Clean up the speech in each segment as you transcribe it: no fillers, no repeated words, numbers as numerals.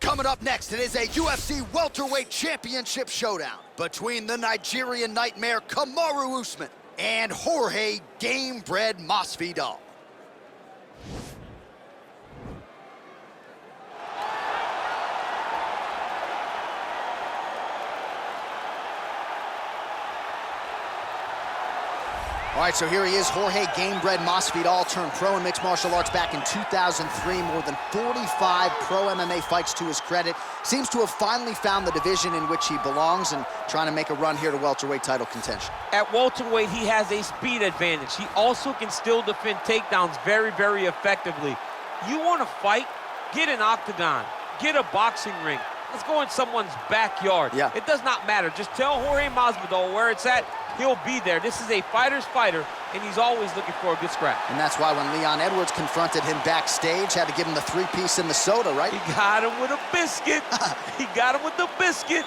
Coming up next, it is a UFC welterweight championship showdown between the Nigerian nightmare Kamaru Usman and Jorge Gamebred Masvidal. All right, so here he is, Jorge Gamebred Masvidal, turned pro in mixed martial arts back in 2003. More than 45 pro MMA fights to his credit. Seems to have finally found the division in which he belongs and trying to make a run here to welterweight title contention. At welterweight, he has a speed advantage. He also can still defend takedowns very, very effectively. You want to fight? Get an octagon. Get a boxing ring. Let's go in someone's backyard. Yeah. It does not matter. Just tell Jorge Masvidal where it's at. He'll be there. This is a fighter's fighter, and he's always looking for a good scrap. And that's why when Leon Edwards confronted him backstage, had to give him the three-piece and the soda, right? He got him with a biscuit. He got him with the biscuit.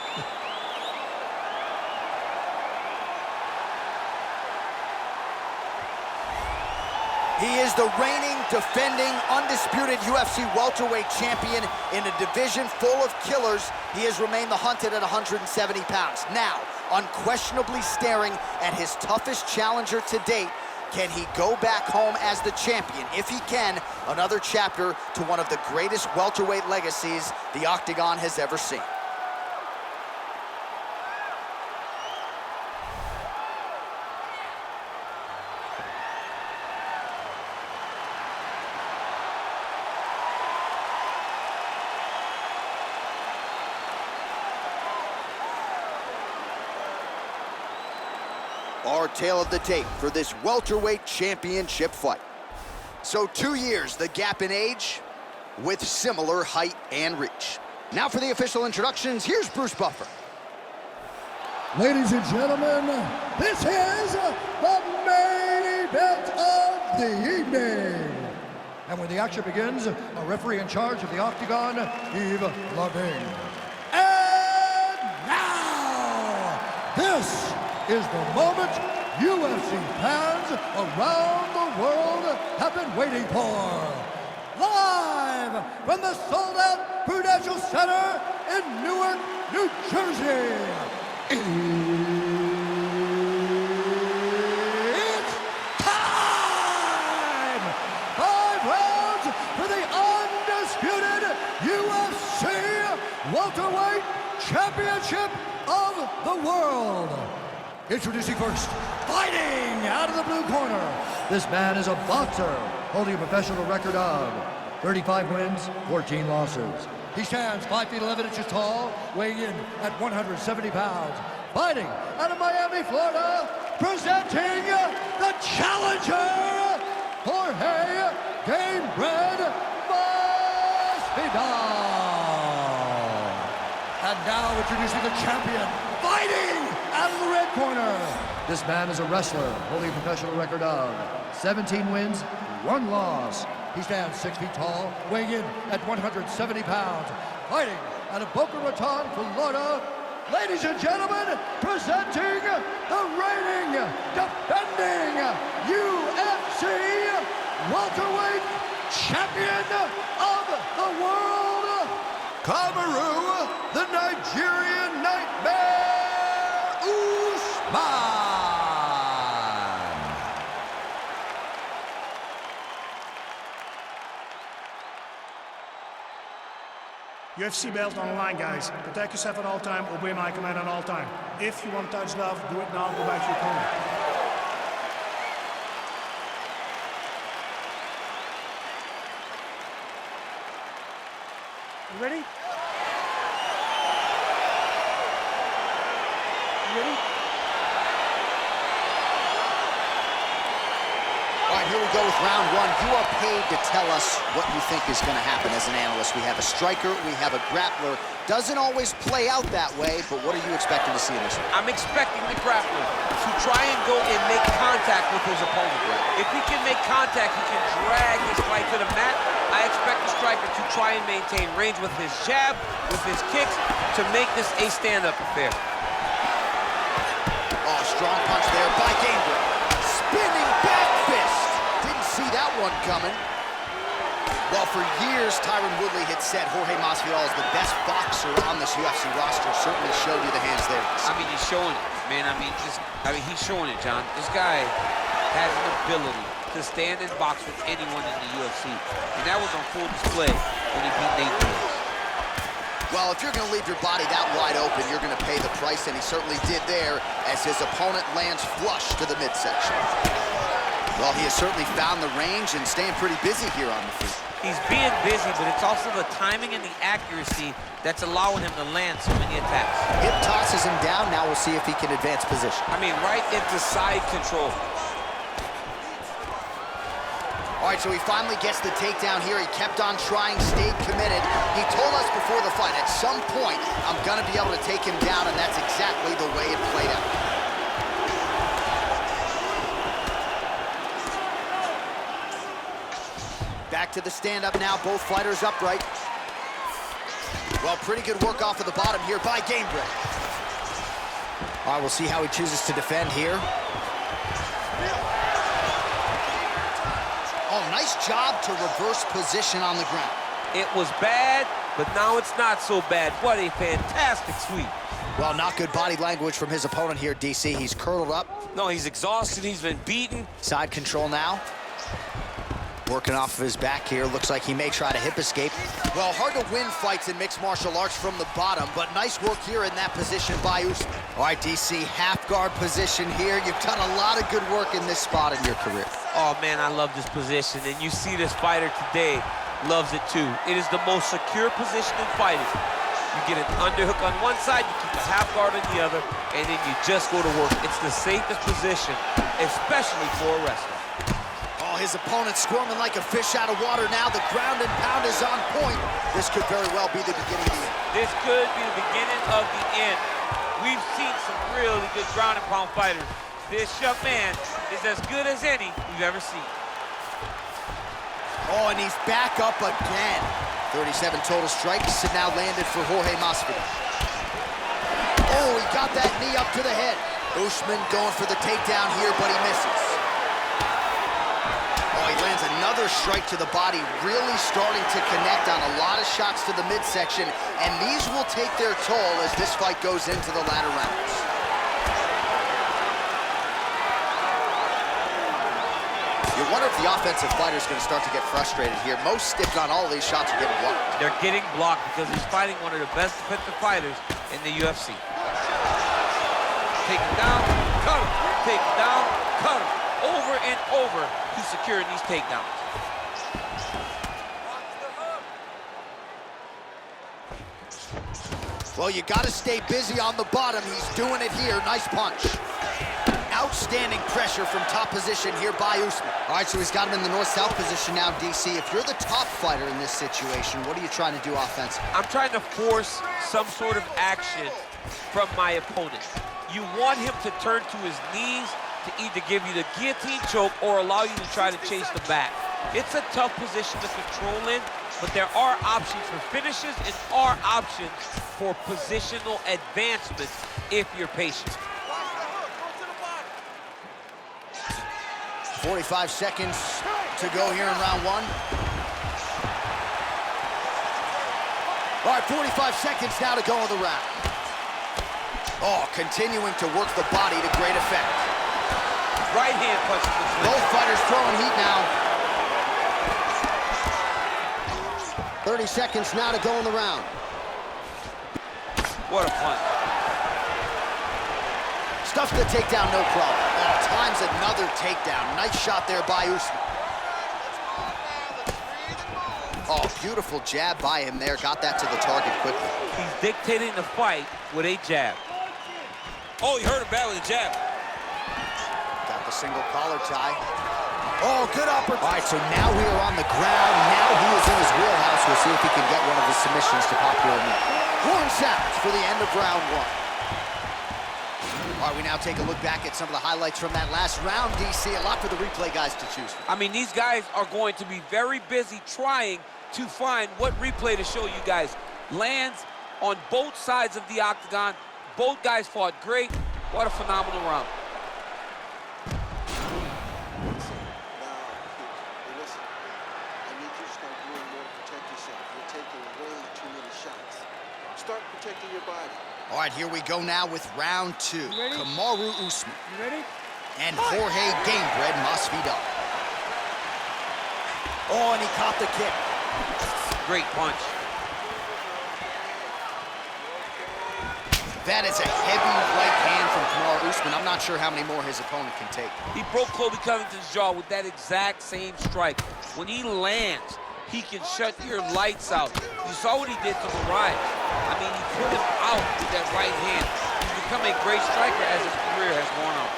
He is the reigning, defending, undisputed UFC welterweight champion in a division full of killers. He has remained the hunted at 170 pounds. Now, unquestionably staring at his toughest challenger to date. Can he go back home as the champion? If he can, another chapter to one of the greatest welterweight legacies the Octagon has ever seen. Our tale of the tape for this welterweight championship fight. So 2 years, the gap in age, with similar height and reach. Now for the official introductions, here's Bruce Buffer. Ladies and gentlemen, this is the main event of the evening. And when the action begins, a referee in charge of the Octagon, Yves Lavigne. And now, this is the moment UFC fans around the world have been waiting for. Live from the sold-out Prudential Center in Newark, New Jersey. It's time! 5 rounds for the undisputed UFC welterweight championship of the world. Introducing first, fighting out of the blue corner. This man is a boxer, holding a professional record of 35 wins, 14 losses. He stands 5 feet 11 inches tall, weighing in at 170 pounds. Fighting out of Miami, Florida, presenting the challenger, Jorge Gamebred Masvidal. And now introducing the champion, fighting out of the red corner. This man is a wrestler, holding a professional record of 17 wins, 1 loss. He stands 6 feet tall, weighing in at 170 pounds. Fighting out of Boca Raton, Florida. Ladies and gentlemen, presenting the reigning, defending UFC welterweight champion of the world, Kamaru, the Nigerian nightmare, Usman. UFC belt on the line, guys. Protect yourself at all time, obey my command at all time. If you want touch love, do it now, go back to your corner. You ready? You ready? All right, here we go with round 1. You are paid to tell us what you think is going to happen as an analyst. We have a striker, we have a grappler. Doesn't always play out that way, but what are you expecting to see in this one? I'm expecting the grappler to try and go and make contact with his opponent. If he can make contact, he can drag his fight to the mat. I expect the striker to try and maintain range with his jab, with his kicks, to make this a stand-up affair. Oh, strong punch there by Gamebred. Spinning back fist. Didn't see that one coming. Well, for years, Tyron Woodley had said Jorge Masvidal is the best boxer on this UFC roster. Certainly showed you the hands there. I mean, he's showing it, man. I mean, he's showing it, John. This guy has an ability to stand and box with anyone in the UFC. And that was on full display when he beat Nate Diaz. Well, if you're going to leave your body that wide open, you're going to pay the price, and he certainly did there as his opponent lands flush to the midsection. Well, he has certainly found the range and staying pretty busy here on the feet. He's being busy, but it's also the timing and the accuracy that's allowing him to land so many attacks. Hip tosses him down. Now we'll see if he can advance position. I mean, right into side control. All right, so he finally gets the takedown here. He kept on trying, stayed committed. He told us before the fight, at some point, I'm going to be able to take him down, and that's exactly the way it played out. Back to the stand-up now, both fighters upright. Well, pretty good work off of the bottom here by Gamebred. All right, we'll see how he chooses to defend here. Oh, nice job to reverse position on the ground. It was bad, but now it's not so bad. What a fantastic sweep. Well, not good body language from his opponent here, DC. He's curled up. No, he's exhausted. He's been beaten. Side control now. Working off of his back here. Looks like he may try to hip escape. Well, hard to win fights in mixed martial arts from the bottom, but nice work here in that position by Usman. All right, DC, half guard position here. You've done a lot of good work in this spot in your career. Oh, man, I love this position, and you see this fighter today loves it, too. It is the most secure position in fighting. You get an underhook on one side, you keep a half guard on the other, and then you just go to work. It's the safest position, especially for a wrestler. Oh, his opponent squirming like a fish out of water now. The ground and pound is on point. This could very well be the beginning of the end. This could be the beginning of the end. We've seen some really good ground and pound fighters. This young man is as good as any we've ever seen. Oh, and he's back up again. 37 total strikes, and now landed for Jorge Masvidal. Oh, he got that knee up to the head. Usman going for the takedown here, but he misses. Oh, he lands another strike to the body, really starting to connect on a lot of shots to the midsection, and these will take their toll as this fight goes into the latter rounds. You wonder if the offensive fighter is going to start to get frustrated here. Most, if not all of these shots are getting blocked. They're getting blocked because he's fighting one of the best defensive fighters in the UFC. Take him down, cut him. Take him down, cut him. Over and over, he's securing these takedowns. Well, you got to stay busy on the bottom. He's doing it here. Nice punch. Outstanding pressure from top position here by Usman. All right, so he's got him in the north-south position now, DC. If you're the top fighter in this situation, what are you trying to do offensively? I'm trying to force some sort of action from my opponent. You want him to turn to his knees to either give you the guillotine choke or allow you to try to chase the back. It's a tough position to control in, but there are options for finishes and are options for positional advancements if you're patient. 45 seconds to go here in round one. All right, 45 seconds now to go in the round. Oh, continuing to work the body to great effect. Right hand punch. Both fighters throwing heat now. 30 seconds now to go in the round. What a punch. Stuffs the takedown, no problem. Oh, times another takedown. Nice shot there by Usman. Oh, beautiful jab by him there. Got that to the target quickly. He's dictating the fight with a jab. Oh, he hurt him bad with a jab. Got the single collar tie. Oh, good opportunity. All right, so now we are on the ground. Now he is in his wheelhouse. We'll see if he can get one of his submissions to popular meat. Horn sounds for the end of round one. All right, we now take a look back at some of the highlights from that last round, DC. A lot for the replay guys to choose from. I mean, these guys are going to be very busy trying to find what replay to show you guys. Lands on both sides of the octagon. Both guys fought great. What a phenomenal round. Listen, I need you to start doing start protecting your body. All right, here we go now with round 2. Kamaru Usman. You ready? And Jorge Masvidal. Oh, and he caught the kick. Great punch. That is a heavy right hand from Kamaru Usman. I'm not sure how many more his opponent can take. He broke Colby Covington's jaw with that exact same strike. When he lands, he can shut your lights out. You saw what he did to Mariah. I mean, he put him out with that right hand. He's become a great striker as his career has gone on.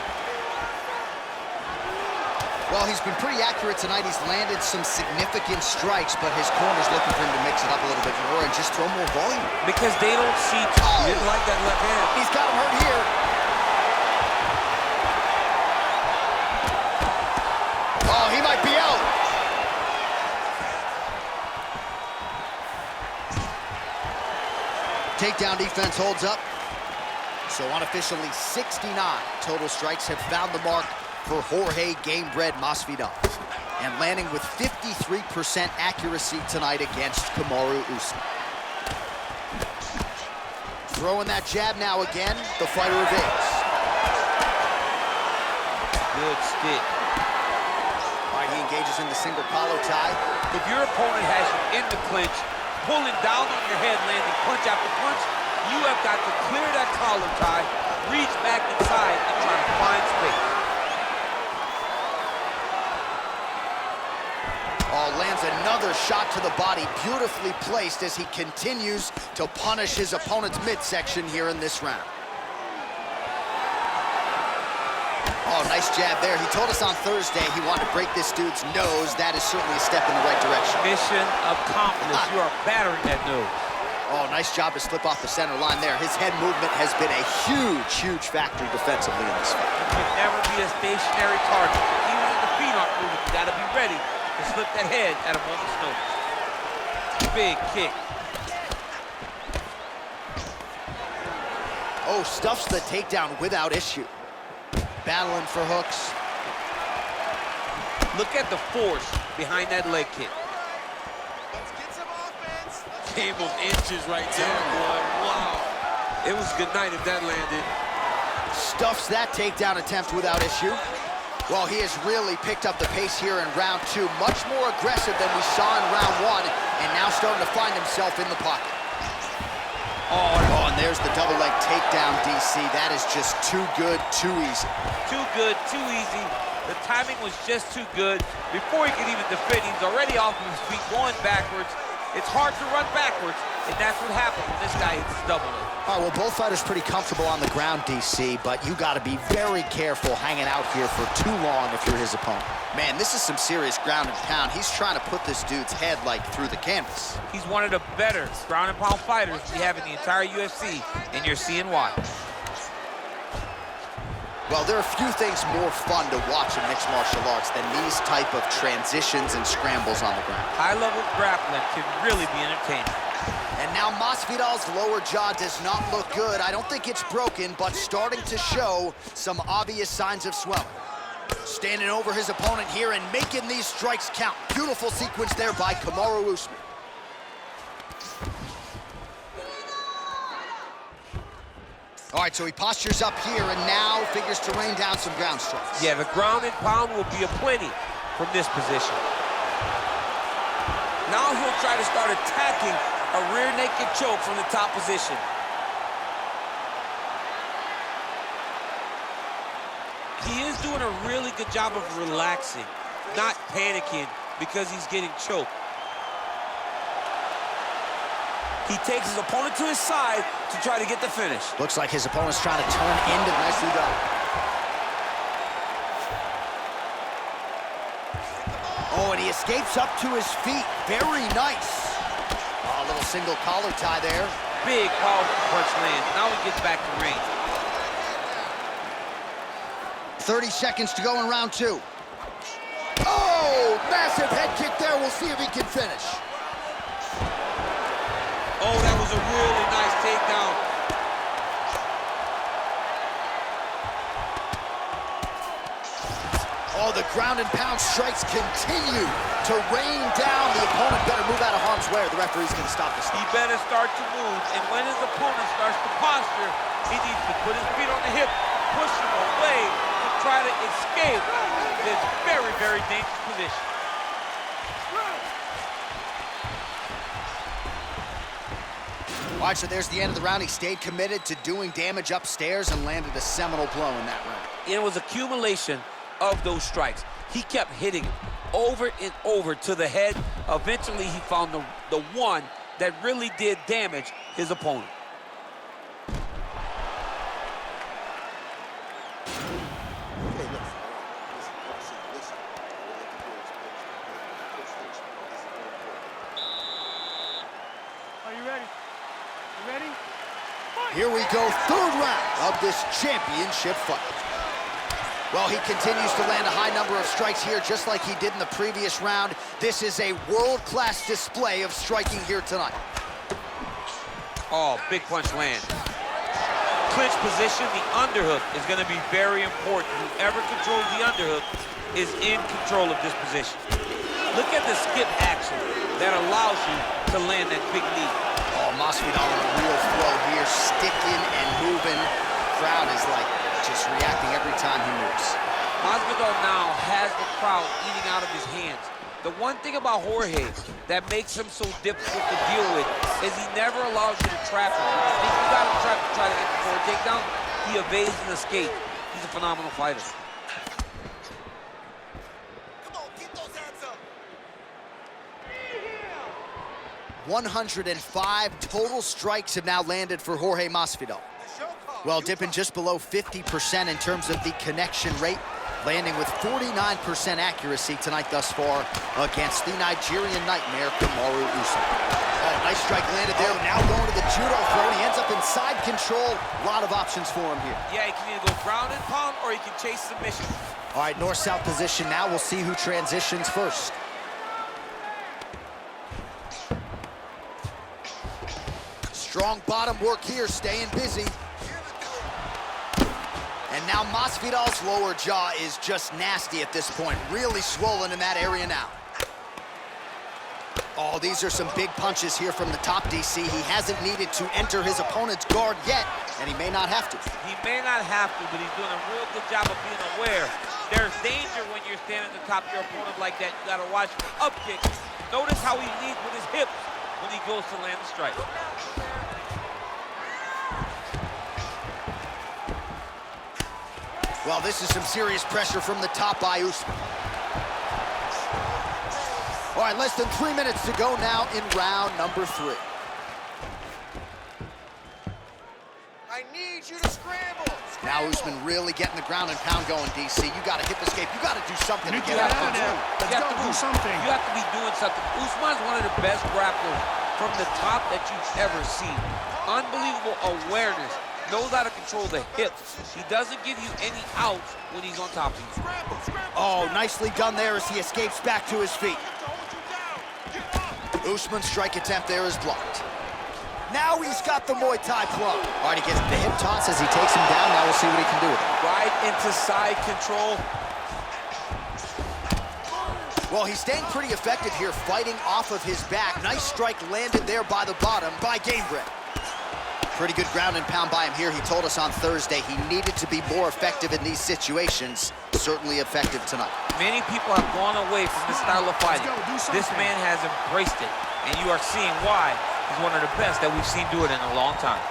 Well, he's been pretty accurate tonight. He's landed some significant strikes, but his corner's looking for him to mix it up a little bit more and just throw more volume. Because they don't see he didn't like that left hand. He's got him hurt here. Oh, he might be out. Takedown defense holds up. So unofficially, 69 total strikes have found the mark for Jorge Masvidal. And landing with 53% accuracy tonight against Kamaru Usman. Throwing that jab now again, the fighter evades. Good stick. All right, he engages in the single collar tie. If your opponent has you in the clinch, pulling down on your head, landing punch after punch, you have got to clear that collar tie, reach back inside, and try to find space. Oh, lands another shot to the body, beautifully placed as he continues to punish his opponent's midsection here in this round. Oh, nice jab there. He told us on Thursday he wanted to break this dude's nose. That is certainly a step in the right direction. Mission accomplished. You are battering that nose. Oh, nice job to slip off the center line there. His head movement has been a huge factor defensively in this fight. You can never be a stationary target. Even if the feet aren't moving, you gotta be ready to slip that head at a moment's notice. Big kick. Oh, stuffs the takedown without issue. Battling for hooks. Look at the force behind that leg kick. Let's get some offense. Came of inches right there, boy. Wow. It was good night if that landed. Stuffs that takedown attempt without issue. Well, he has really picked up the pace here in round 2. Much more aggressive than we saw in round 1, and now starting to find himself in the pocket. Oh, and there's the double leg takedown, DC. That is just too good, too easy. Too good, too easy. The timing was just too good. Before he could even defend, he's already off of his feet, going backwards. It's hard to run backwards, and that's what happens when this guy hits double leg. All right, well, both fighters pretty comfortable on the ground, DC, but you got to be very careful hanging out here for too long if you're his opponent. Man, this is some serious ground and pound. He's trying to put this dude's head, like, through the canvas. He's one of the better ground and pound fighters we have in the entire UFC, and you're seeing why. Well, there are few things more fun to watch in mixed martial arts than these type of transitions and scrambles on the ground. High-level grappling can really be entertaining. And now Masvidal's lower jaw does not look good. I don't think it's broken, but starting to show some obvious signs of swelling. Standing over his opponent here and making these strikes count. Beautiful sequence there by Kamaru Usman. All right, so he postures up here and now figures to rain down some ground strikes. Yeah, the ground and pound will be aplenty from this position. Now he'll try to start attacking a rear naked choke from the top position. He is doing a really good job of relaxing, not panicking because he's getting choked. He takes his opponent to his side to try to get the finish. Looks like his opponent's trying to turn into nicely done. Oh, and he escapes up to his feet. Very nice. Oh, a little single collar tie there. Big, powerful punch lands. Now he gets back to range. 30 seconds to go in round 2. Oh, massive head kick there. We'll see if he can finish. Oh, that was a really nice takedown. Oh, the ground and pound strikes continue to rain down. The opponent better move out of harm's way or the referee's going to stop the He stop. better start to move, and when his opponent starts to posture, he needs to put his feet on the hip, push him away to try to escape this very, very dangerous position. All right, so there's the end of the round. He stayed committed to doing damage upstairs and landed a seminal blow in that round. It was accumulation of those strikes. He kept hitting over and over to the head. Eventually, he found the one that really did damage his opponent. Are you ready? You ready? Here we go, third round of this championship fight. Well, he continues to land a high number of strikes here, just like he did in the previous round. This is a world-class display of striking here tonight. Oh, big punch land. Clinch position, the underhook is going to be very important. Whoever controls the underhook is in control of this position. Look at the skip action that allows you to land that big knee. Oh, Masvidal in a real flow here, sticking and moving. Crowd is like just reacting every time he moves. Masvidal now has the crowd eating out of his hands. The one thing about Jorge that makes him so difficult to deal with is he never allows you to trap him. If you think you got him trapped to try to get the forward takedown, he evades and escapes. He's a phenomenal fighter. 105 total strikes have now landed for Jorge Masvidal. Well, dipping just below 50% in terms of the connection rate, landing with 49% accuracy tonight thus far against the Nigerian nightmare, Kamaru Usman. Oh, nice strike landed there. Now going to the judo throw, and he ends up in side control. A lot of options for him here. Yeah, he can either go ground and pound or he can chase submission. All right, north-south position now. We'll see who transitions first. Strong bottom work here, staying busy. And now Masvidal's lower jaw is just nasty at this point. Really swollen in that area now. Oh, these are some big punches here from the top, DC. He hasn't needed to enter his opponent's guard yet, and he may not have to. He may not have to, but he's doing a real good job of being aware. There's danger when you're standing at the top of your opponent like that. You gotta watch up kicks. Notice how he leads with his hips when he goes to land the strike. Well, this is some serious pressure from the top by Usman. All right, less than 3 minutes to go now in round number 3. I need you to scramble. Now Usman really getting the ground and pound going, DC. You got to hip escape. You got to do something to You get out of gotta control. You have to do something. You have to be doing something. Usman's one of the best grapplers from the top that you've ever seen. Unbelievable awareness. Knows how to control the hips. He doesn't give you any outs when he's on top of you. Oh, nicely done there as he escapes back to his feet. Usman's strike attempt there is blocked. Now he's got the Muay Thai plug. All right, he gets the hip toss as he takes him down. Now we'll see what he can do with it. Right into side control. Well, he's staying pretty effective here, fighting off of his back. Nice strike landed there by the bottom by Gamebred. Pretty good ground and pound by him here. He told us on Thursday he needed to be more effective in these situations. Certainly effective tonight. Many people have gone away from this style of fighting. This man has embraced it, and you are seeing why he's one of the best that we've seen do it in a long time.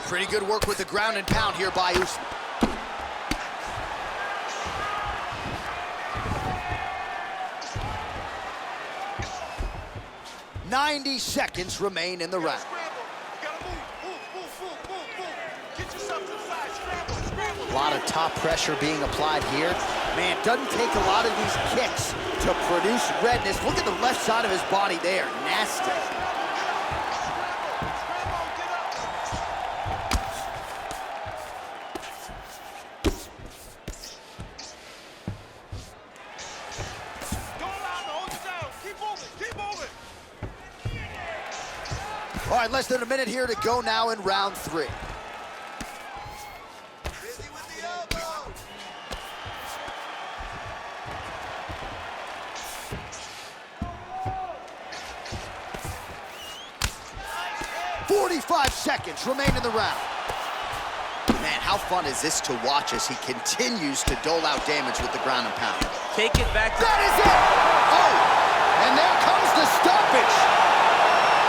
Pretty good work with the ground and pound here by Usman. "90 seconds remain in the round. A lot of top pressure being applied here. Man, doesn't take a lot of these kicks to produce redness. Look at the left side of his body there. Nasty. All right, less than a minute here to go now in round 3. 45 seconds remain in the round. Man, how fun is this to watch as he continues to dole out damage with the ground and pound. Take it back to... That is it! Oh! And there comes the stoppage!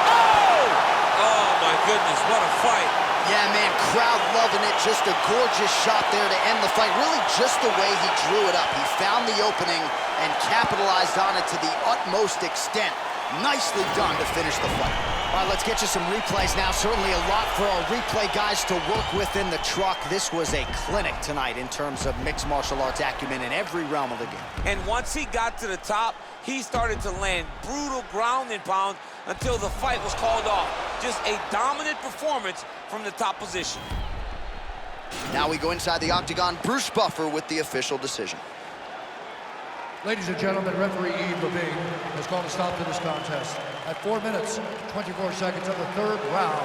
Oh! Oh, my goodness, what a fight. Yeah, man, crowd loving it. Just a gorgeous shot there to end the fight. Really just the way he drew it up. He found the opening and capitalized on it to the utmost extent. Nicely done to finish the fight. All right, let's get you some replays now. Certainly a lot for our replay guys to work with in the truck. This was a clinic tonight in terms of mixed martial arts acumen in every realm of the game. And once he got to the top, he started to land brutal ground and pound until the fight was called off. Just a dominant performance from the top position. Now we go inside the octagon. Bruce Buffer with the official decision. Ladies and gentlemen, referee Yves Levine has called a stop to this contest at 4 minutes, 24 seconds of the third round.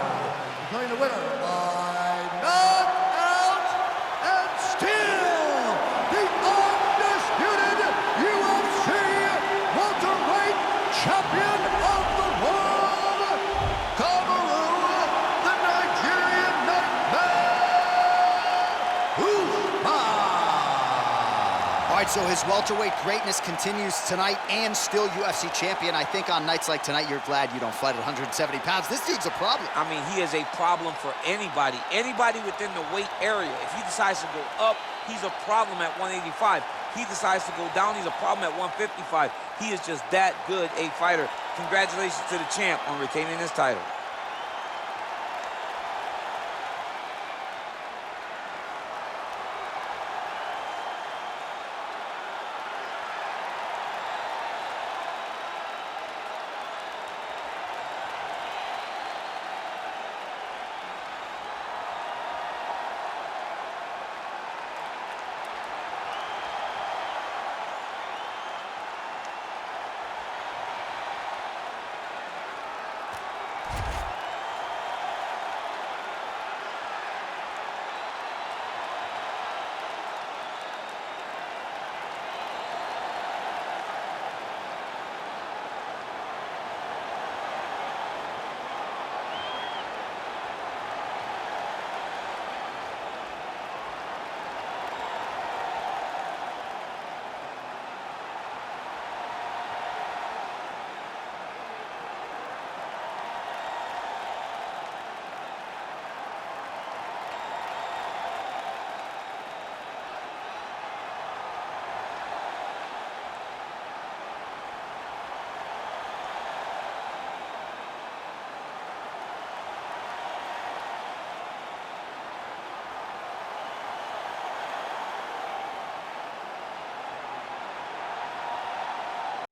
Declaring the winner by knockout and still the undisputed UFC welterweight champion of the world, Kamaru, the Nigerian Nightmare Usman. All right, so his welterweight greatness continues tonight and still UFC champion. I think on nights like tonight, you're glad you don't fight at 170 pounds. This dude's a problem. I mean, he is a problem for anybody within the weight area. If he decides to go up, he's a problem at 185. He decides to go down, he's a problem at 155. He is just that good a fighter. Congratulations to the champ on retaining his title.